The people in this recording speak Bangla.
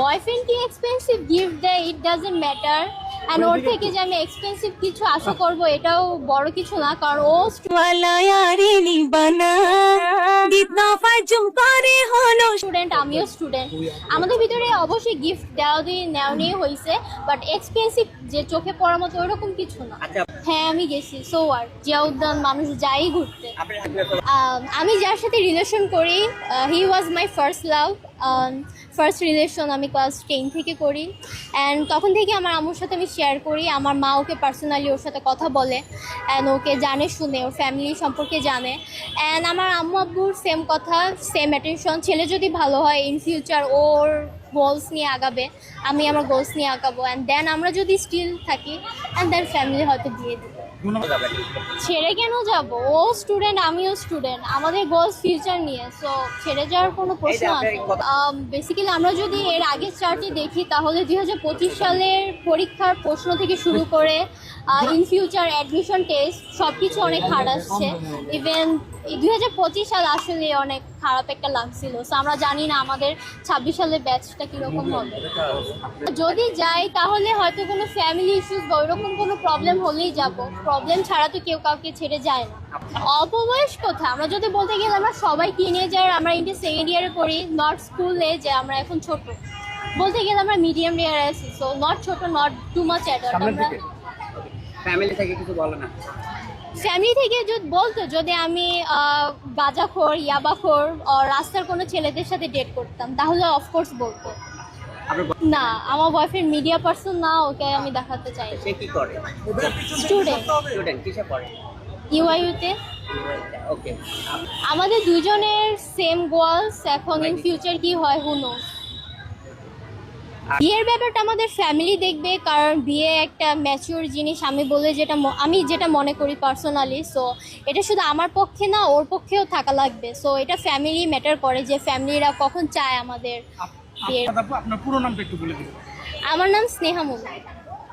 বয়ফ্রেন্ড কি এক্সপেন্সিভ গিফট দেয় ইট ডাজন্ট ম্যাটার, অ্যান্ড ওর থেকে যে আমি এক্সপেন্সিভ কিছু আশা করব এটাও বড় কিছু না, কারণ ও স্টুডেন্ট, আমিও স্টুডেন্ট। আমাদের ভিতরে অবশ্যই গিফট দেওয়া দিয়ে নেওয়া নিয়ে হয়েছে, বাট এক্সপেন্সিভ যে চোখে পড়ার মতো ওরকম কিছু না। হ্যাঁ আমি গেছি, সো আর জিয়া উদ্যান মানুষ যাই ঘুরতে। আমি যার সাথে রিলেশন করি he was my first love, first relation আমি ক্লাস 10 থেকে করি, অ্যান্ড তখন থেকে আমার আম্মুর সাথে আমি শেয়ার করি। আমার মা ওকে পার্সোনালি ওর সাথে কথা বলে, অ্যান্ড ওকে জানে শুনে, ওর ফ্যামিলি সম্পর্কে জানে, অ্যান্ড আমার আম্মু আব্বুর সেম কথা, সেম অ্যাটেনশন। ছেলে যদি ভালো হয় ইন ফিউচার ওর গোলস নিয়ে আগাবে, আমি আমার গোলস নিয়ে আগাবো, অ্যান্ড দেন আমরা যদি স্টিল থাকি অ্যান্ড দেন ফ্যামিলি হয়তো দিয়ে দেবে। ছেড়ে কেন যাব? ও স্টুডেন্ট, আমিও স্টুডেন্ট, আমাদের গোলস ফিউচার নিয়ে, সো ছেড়ে যাওয়ার কোনো প্রশ্ন আছে? বেসিক্যালি আমরা যদি এর আগের চার্টে দেখি তাহলে 2025 সালের পরীক্ষার প্রশ্ন থেকে শুরু করে ইন ফিউচার অ্যাডমিশন টেস্ট সব কিছু অনেক হার্ড আসছে। ইভেন 2025 সাল আসলে অনেক খারাপ একটা লাগছিল, সো আমরা জানি না আমাদের 26 সালের ব্যাচটা কীরকম হবে। যদি যাই তাহলে হয়তো কোনো ফ্যামিলি ইস্যুস বা ওইরকম কোনো প্রবলেম হলেই যাব, প্রবলেম ছাড়া তো কেউ কাউকে ছেড়ে যায় না। অপবয়স কথা, আমরা যদি বলতে গেলে আমরা সবাই টিনেজার, আমরা ইন্টার সেকেন্ড ইয়ারে পড়ি, নট স্কুলে যে আমরা এখন ছোট, বলতে গেলে আমরা মিডিয়াম ইয়ারে আছি, সো নট ছোট, নট টু মাচ অ্যাডাল্ট। আমরা ফ্যামিলি থেকে কিছু বলে না? ফ্যামিলি থেকে যদি বলতো যদি আমি গাঁজাখোর, ইয়াবাখোর রাস্তার কোনো ছেলেদের সাথে ডেট করতাম তাহলে অফকোর্স বলতো। না, আমার বয়ফ্রেন্ড মিডিয়া পার্সন না, ওকে আমি দেখাতে চাই। সে কি করে? স্টুডেন্ট। স্টুডেন্ট কিসে পড়ে? ইউআইইউতে। ওকে। আমাদের দুজনের সেম গোলস, এখন ইন ফিউচার কি হয় হু নোস। বিয়ের ব্যাপারটা আমাদের ফ্যামিলি দেখবে, কারণ বিয়ে একটা ম্যাচিওর জিনিস আমি বলে আমি যেটা মনে করি পার্সোনালি। সো এটা শুধু আমার পক্ষে না, ওর পক্ষেও থাকা লাগবে। সো এটা ফ্যামিলি ম্যাটার করে যে ফ্যামিলিরা কখন চায় আমাদের বিয়ের। আপনার পুরো নামটা একটু বলে দিন। আমার নাম স্নেহা মুন্না।